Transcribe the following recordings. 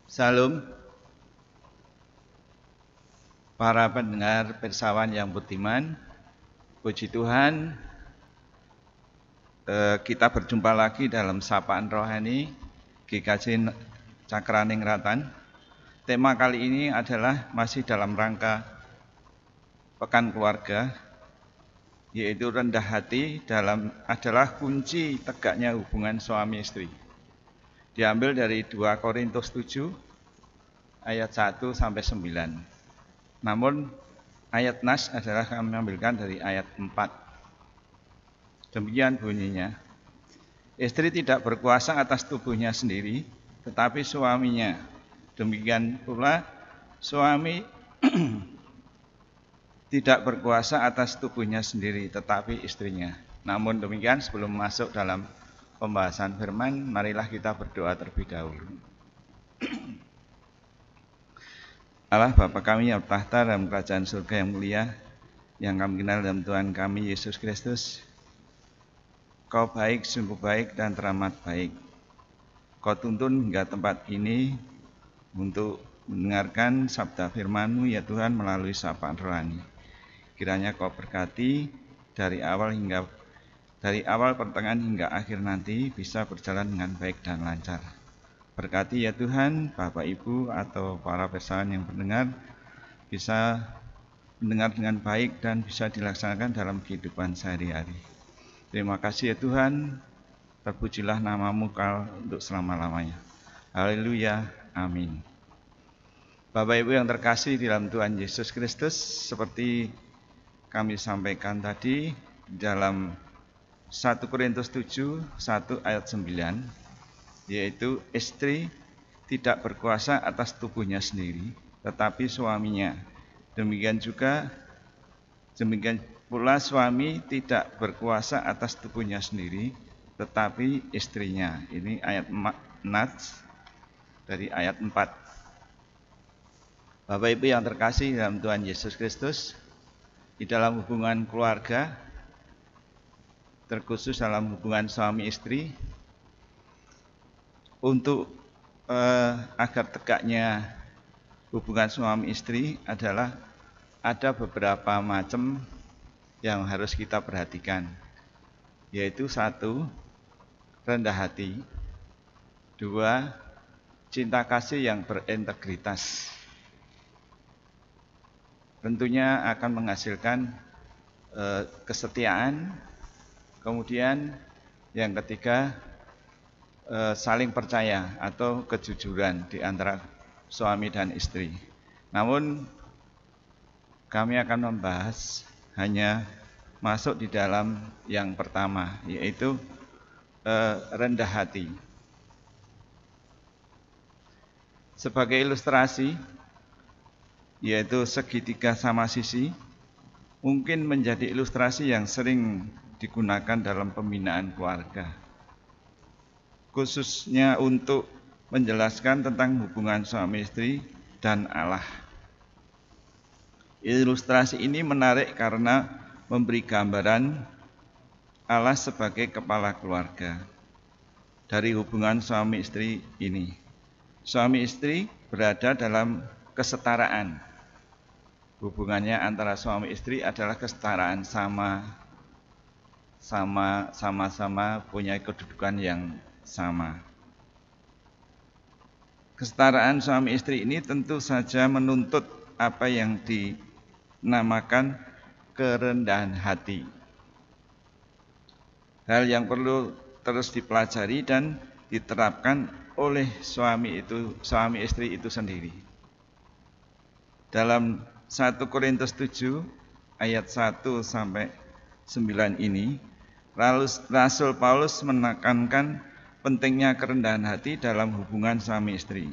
Salam para pendengar Persawan yang budiman. Puji Tuhan, kita berjumpa lagi dalam Sapaan Rohani GKJ Cakraningratan. Tema kali ini adalah masih dalam rangka Pekan Keluarga, yaitu rendah hati adalah kunci tegaknya hubungan suami istri. Diambil dari 2 Korintus 7 ayat 1 sampai 9. Namun ayat nas adalah kami ambilkan dari ayat 4. Demikian bunyinya. Istri tidak berkuasa atas tubuhnya sendiri, tetapi suaminya. Demikian pula suami tidak berkuasa atas tubuhnya sendiri, tetapi istrinya. Namun demikian, sebelum masuk dalam pembahasan firman, marilah kita berdoa terlebih dahulu. Allah Bapa kami yang bertahta dalam kerajaan surga yang mulia, yang kami kenal dalam Tuhan kami Yesus Kristus. Kau baik, sungguh baik dan teramat baik. Kau tuntun hingga tempat ini untuk mendengarkan sabda firman-Mu ya Tuhan melalui sapaan rohani. Kiranya Kau berkati dari awal pertengahan hingga akhir nanti bisa berjalan dengan baik dan lancar. Berkati ya Tuhan, Bapak Ibu atau para persawan yang mendengar bisa mendengar dengan baik dan bisa dilaksanakan dalam kehidupan sehari-hari. Terima kasih ya Tuhan, terpujilah nama-Mu untuk selama-lamanya. Haleluya, amin. Bapak Ibu yang terkasih di dalam Tuhan Yesus Kristus, seperti kami sampaikan tadi dalam 1 Korintus 7, 1 ayat 9, yaitu istri tidak berkuasa atas tubuhnya sendiri, tetapi suaminya. Demikian pula suami tidak berkuasa atas tubuhnya sendiri, tetapi istrinya. Ini ayat nats dari ayat 4. Bapak Ibu yang terkasih dalam Tuhan Yesus Kristus, di dalam hubungan keluarga, terkhusus dalam hubungan suami istri, untuk agar tegaknya hubungan suami istri adalah ada beberapa macam yang harus kita perhatikan, yaitu 1, rendah hati, 2, cinta kasih yang berintegritas. Tentunya akan menghasilkan kesetiaan. Kemudian yang ketiga, saling percaya atau kejujuran di antara suami dan istri. Namun kami akan membahas hanya masuk di dalam yang pertama, yaitu rendah hati. Sebagai ilustrasi, yaitu segitiga sama sisi, mungkin menjadi ilustrasi yang sering digunakan dalam pembinaan keluarga, khususnya untuk menjelaskan tentang hubungan suami istri dan Allah. Ilustrasi ini menarik karena memberi gambaran Allah sebagai kepala keluarga dari hubungan suami istri ini. Suami istri berada dalam kesetaraan. Hubungannya antara suami istri adalah kesetaraan, sama-sama punya kedudukan yang sama. Kesetaraan suami istri ini tentu saja menuntut apa yang dinamakan kerendahan hati. Hal yang perlu terus dipelajari dan diterapkan oleh suami istri itu sendiri. Dalam 1 Korintus 7 ayat 1 sampai 9 ini, Rasul Paulus menekankan pentingnya kerendahan hati dalam hubungan suami istri.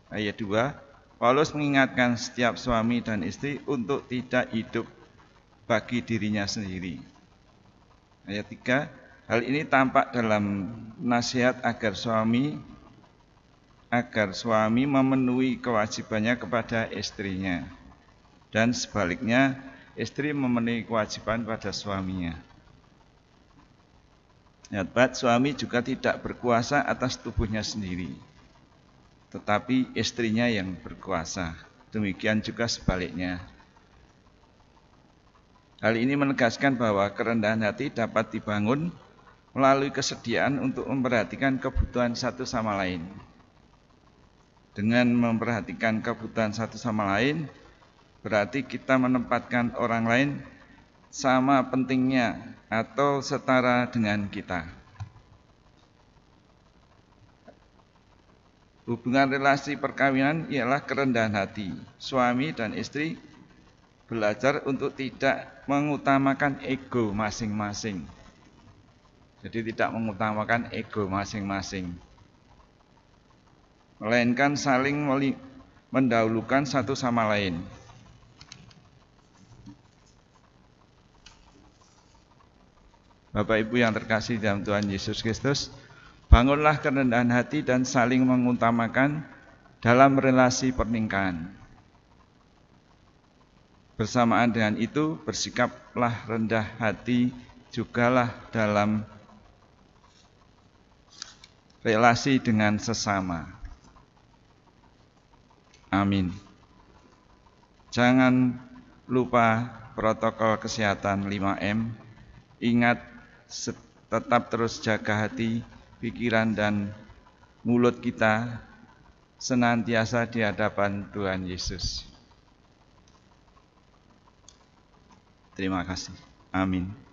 Ayat 2, Paulus mengingatkan setiap suami dan istri untuk tidak hidup bagi dirinya sendiri. Ayat 3, hal ini tampak dalam nasihat agar suami memenuhi kewajibannya kepada istrinya, dan sebaliknya istri memenuhi kewajiban pada suaminya. Ayat 4, suami juga tidak berkuasa atas tubuhnya sendiri, tetapi istrinya yang berkuasa. Demikian juga sebaliknya. Hal ini menegaskan bahwa kerendahan hati dapat dibangun melalui kesediaan untuk memperhatikan kebutuhan satu sama lain. Dengan memperhatikan kebutuhan satu sama lain, berarti kita menempatkan orang lain sama pentingnya atau setara dengan kita. Hubungan relasi perkawinan ialah kerendahan hati. Suami dan istri belajar untuk tidak mengutamakan ego masing-masing. Jadi tidak mengutamakan ego masing-masing, melainkan saling mendahulukan satu sama lain. Bapak Ibu yang terkasih dalam Tuhan Yesus Kristus, bangunlah kerendahan hati dan saling mengutamakan dalam relasi pernikahan. Bersamaan dengan itu, bersikaplah rendah hati jugalah dalam relasi dengan sesama. Amin. Jangan lupa protokol kesehatan 5M. Ingat, tetap terus jaga hati, pikiran, dan mulut kita senantiasa di hadapan Tuhan Yesus. Terima kasih. Amin.